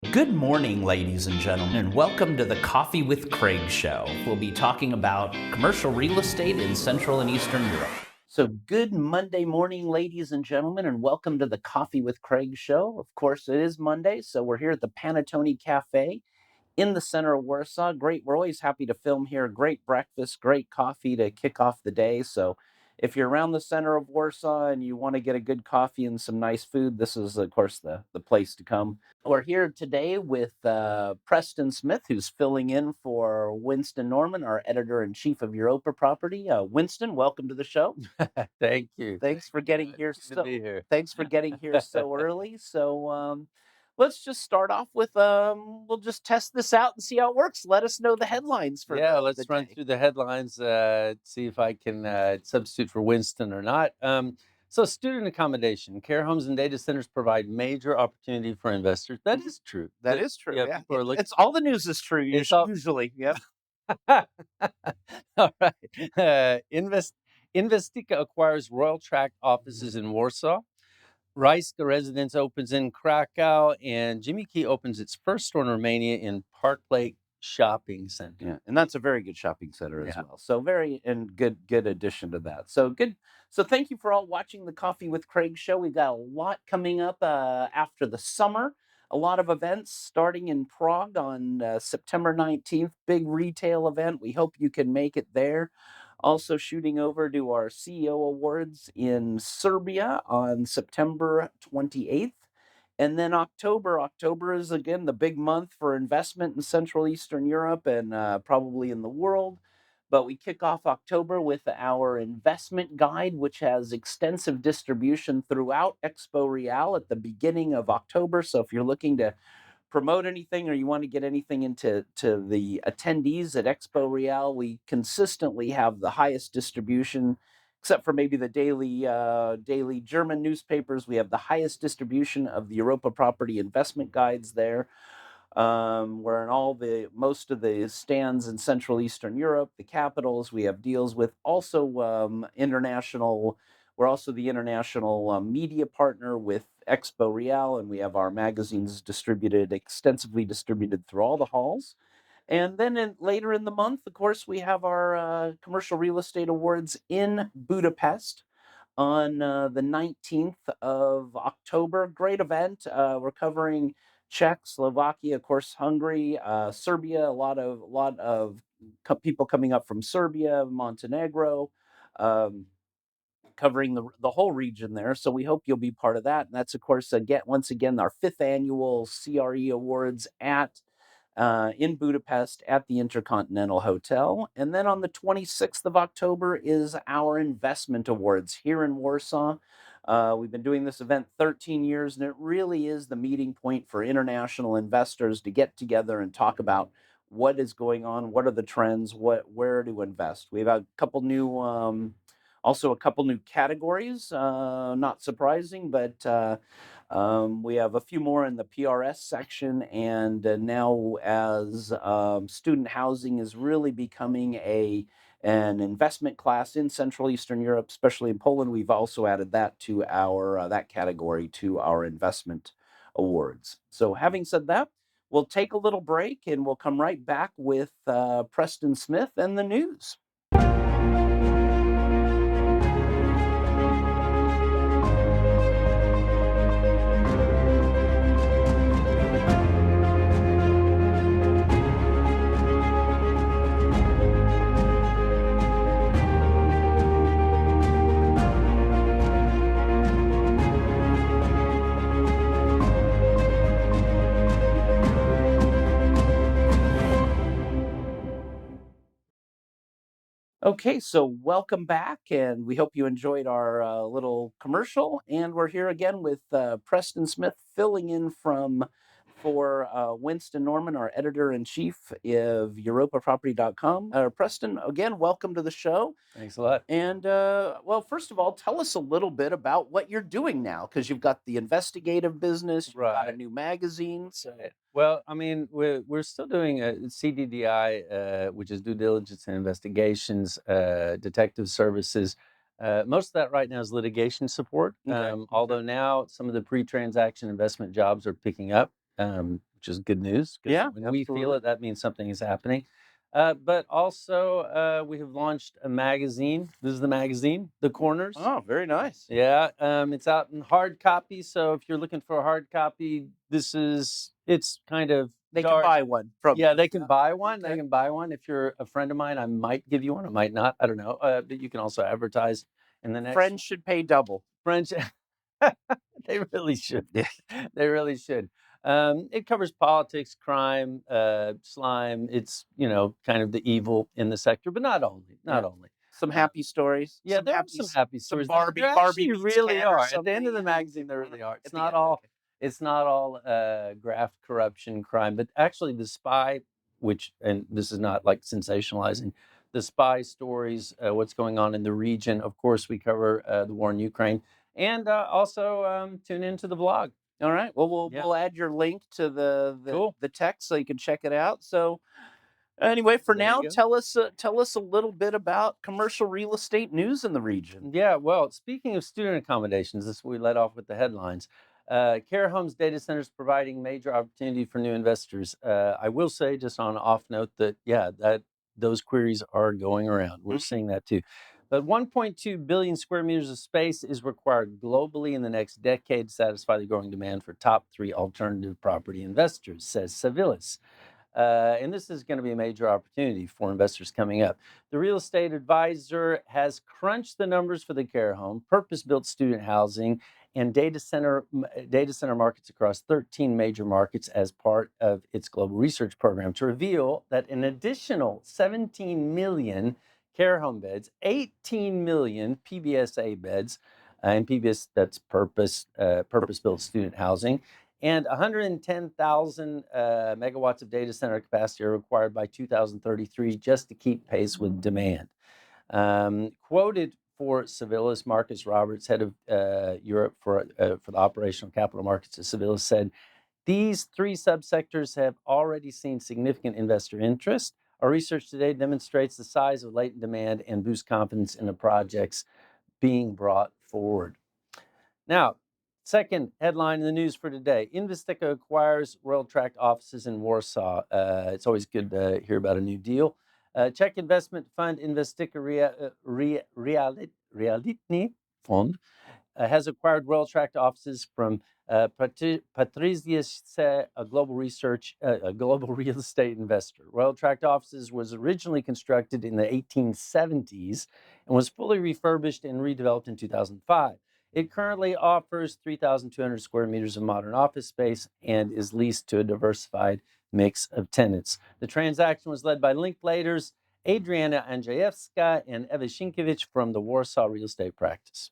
Good morning, ladies and gentlemen, and welcome to the Coffee with Craig show. We'll be talking about commercial real estate in Central and Eastern Europe. So good Monday morning, ladies and gentlemen, and welcome to the Coffee with Craig show. Of course, it is Monday, so we're here at the Panattoni Cafe in the center of Warsaw. Great. We're always happy to film here. Great breakfast, great coffee to kick off the day. So if you're around the center of Warsaw and you want to get a good coffee and some nice food, this is, of course, the place to come. We're here today with Preston Smith, who's filling in for Winston Norman, our editor-in-chief of Europa Property. Winston, welcome to the show. Thank you. Thanks for getting here. Good to be here. Thanks for getting here so early. So let's just start off with we'll just test this out and see how it works. Let us know the headlines for Let's the run day. through the headlines, see if I can substitute for Winston or not. So student accommodation, care homes and data centers provide major opportunity for investors. That is true. That is true. Yeah, Yeah, people are looking. it's all the news is true. It's all Usually, yep. all right. Investica acquires Royal Tract offices in Warsaw. Reiska Residence opens in Krakow, and Jimmy Key opens its first store in Romania in Park Lake Shopping Center. Yeah, and that's a very good shopping center as well. So very and good addition to that. So good. So thank you for all watching the Coffee with Craig show. We've got a lot coming up after the summer. A lot of events starting in Prague on September 19th. Big retail event. We hope you can make it there. Also shooting over to our CEO Awards in Serbia on September 28th. And then October is again the big month for investment in Central Eastern Europe and probably in the world. But we kick off October with our investment guide, which has extensive distribution throughout Expo Real at the beginning of October. So if you're looking to promote anything or you want to get anything into the attendees at Expo Real, we consistently have the highest distribution, except for maybe the daily German newspapers. We have the highest distribution of the Europa Property investment guides there. We're in most of the stands in Central Eastern Europe, the capitals. We have deals with also international. We're also the international media partner with Expo Real, and we have our magazines extensively distributed through all the halls. And then later in the month, of course, we have our commercial real estate awards in Budapest on the 19th of October. Great event. We're covering Czech, Slovakia, of course, Hungary, Serbia. A lot of people coming up from Serbia, Montenegro. Covering the whole region there. So we hope you'll be part of that. And that's, of course, once again, our 5th annual CRE Awards in Budapest at the InterContinental Hotel. And then on the 26th of October is our Investment Awards here in Warsaw. We've been doing this event 13 years, and it really is the meeting point for international investors to get together and talk about what is going on, what are the trends, where to invest. We have a couple new also a couple new categories, not surprising, but we have a few more in the PRS section. And now as student housing is really becoming an investment class in Central Eastern Europe, especially in Poland, we've also added that to our that category to our investment awards. So having said that, we'll take a little break and we'll come right back with Preston Smith and the news. Okay, so welcome back, and we hope you enjoyed our little commercial. And we're here again with Preston Smith filling in for Winston Norman, our editor-in-chief of EuropaProperty.com. Preston, again, welcome to the show. Thanks a lot. And well, first of all, tell us a little bit about what you're doing now, because you've got the investigative business, you've got a Right. new magazine. So Well, I mean, we're still doing CDDI, which is due diligence and investigations, detective services. Most of that right now is litigation support. Okay. Although now some of the pre-transaction investment jobs are picking up. which is good news. 'Cause Yeah, when we feel absolutely. it, that means something is happening. But also, we have launched a magazine. This is the magazine, The Corners. Oh, very nice. Yeah, it's out in hard copy. So if you're looking for a hard copy, it's kind of They can dark. buy one from Yeah, you. they can buy one. Okay. They can buy one. If you're a friend of mine, I might give you one. I might not. I don't know. But you can also advertise in the next. Friends should pay double. French. They really should. Yeah. They really should. It covers politics, crime, slime. It's kind of the evil in the sector, but not only. Not only. Some happy stories. Yeah, some there are happy, some happy stories. Some Barbie, There Barbie actually meets really Ken or are. At the end of the something. magazine, there really are. At It's the not end, all. okay. It's not all graft, corruption, crime, but actually the spy, and this is not like sensationalizing, the spy stories, what's going on in the region. Of course, we cover the war in Ukraine, and also tune into the blog. All right. Well, we'll add your link to Cool. the text so you can check it out. So anyway, for There you now, go. tell us a little bit about commercial real estate news in the region. Yeah, well, speaking of student accommodations, this we let off with the headlines. Care Homes data centers providing major opportunity for new investors. I will say, just on an off note, that that those queries are going around. We're seeing that too. But 1.2 billion square meters of space is required globally in the next decade to satisfy the growing demand for top 3 alternative property investors, says Civilis. And this is going to be a major opportunity for investors coming up. The real estate advisor has crunched the numbers for the care home, purpose-built student housing, and data center markets across 13 major markets as part of its global research program to reveal that an additional 17 million care home beds, 18 million PBSA beds, and PBS, that's purpose-built student housing, and 110,000 megawatts of data center capacity are required by 2033 just to keep pace with demand. Quoted for Civilis, Marcus Roberts, head of Europe for the operational capital markets at Civilis, said, "These 3 subsectors have already seen significant investor interest. Our research today demonstrates the size of latent demand and boosts confidence in the projects being brought forward." Now, second headline in the news for today: Investica acquires Royal Tract offices in Warsaw. It's always good to hear about a new deal. Czech investment fund Investica Realitny Fund has acquired Royal Tract offices from Pietrykowska, a global real estate investor. Royal Tract offices was originally constructed in the 1870s and was fully refurbished and redeveloped in 2005. It currently offers 3,200 square meters of modern office space and is leased to a diversified mix of tenants. The transaction was led by Linklaters, Adriana Andrzejewska, and Eva Sienkiewicz from the Warsaw real estate practice.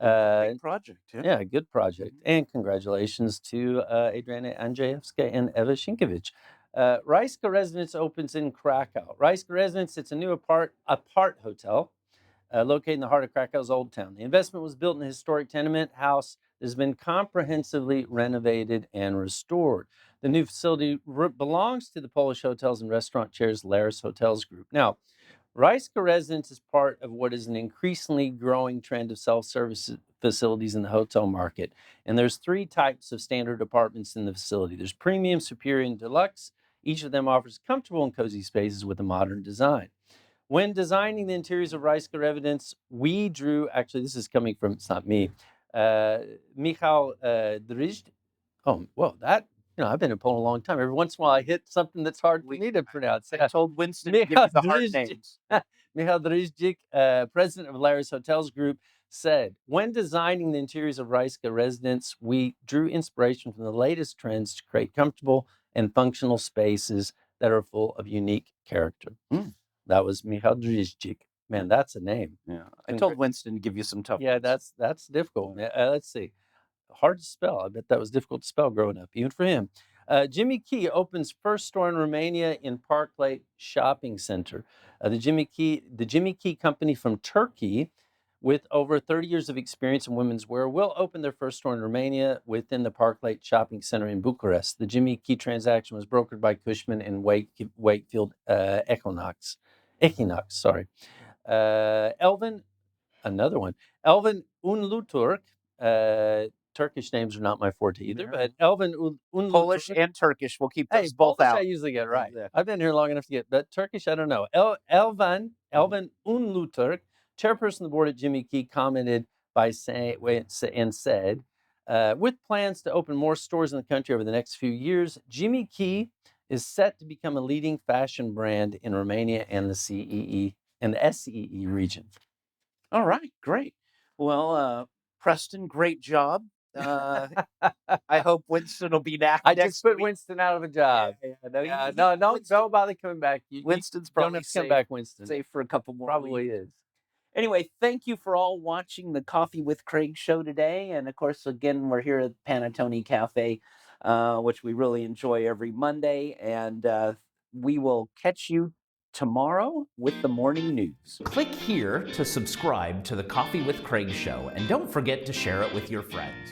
Big project, Yeah, good project. And congratulations to Adriana Andrzejewska and Eva Sienkiewicz. Rajska Residence opens in Krakow. Rajska Residence, it's a new apart hotel located in the heart of Krakow's Old Town. The investment was built in a historic tenement house that has been comprehensively renovated and restored. The new facility belongs to the Polish Hotels and Restaurant Chairs Laris Hotels Group. Now, Rajska Residence is part of what is an increasingly growing trend of self-service facilities in the hotel market. And there's 3 types of standard apartments in the facility. There's premium, superior, and deluxe. Each of them offers comfortable and cozy spaces with a modern design. When designing the interiors of Rajska Residence, we drew, actually, this is coming from, it's not me, Michał Drzyj. Oh, well, I've been in Poland a long time. Every once in a while, I hit something that's hard for me to pronounce. I told Winston to give you the hard names. Michał Dobrzycki, president of Laris Hotels Group, said, "When designing the interiors of Rajska Residence, we drew inspiration from the latest trends to create comfortable and functional spaces that are full of unique character." That was Michał Dobrzycki. Man, that's a name. Yeah, I told Winston to give you some tough. Yeah, ones. that's difficult. Let's see. Hard to spell. I bet that was difficult to spell growing up, even for him. Jimmy Key opens first store in Romania in Park Lake Shopping Center. The Jimmy Key company from Turkey, with over 30 years of experience in women's wear, will open their first store in Romania within the Park Lake Shopping Center in Bucharest. The Jimmy Key transaction was brokered by Cushman and Wakefield Equinox. Elvin, another one. Elvin Unluturk, Turkish names are not my forte either, No. but Elvin Polish Unluturk. and Turkish. We'll keep Hey, those both Polish out. I usually get right. Exactly. I've been here long enough to get, but Turkish I don't know. Elvin Unluturk, chairperson of the board at Jimmy Key, commented by saying and said, with plans to open more stores in the country over the next few years, Jimmy Key is set to become a leading fashion brand in Romania and the CEE and the SEE region. All right, great. Well, Preston, great job. I hope Winston will be back. I next just put week. Winston out of a job. Don't bother coming back. Winston's You don't probably have to come safe, back, Winston. safe for a couple more Probably weeks. is. Anyway, thank you for all watching the Coffee with Craig show today. And of course, again, we're here at Panattoni Cafe, which we really enjoy every Monday. And we will catch you tomorrow with the morning news. Click here to subscribe to the Coffee with Craig show, and don't forget to share it with your friends.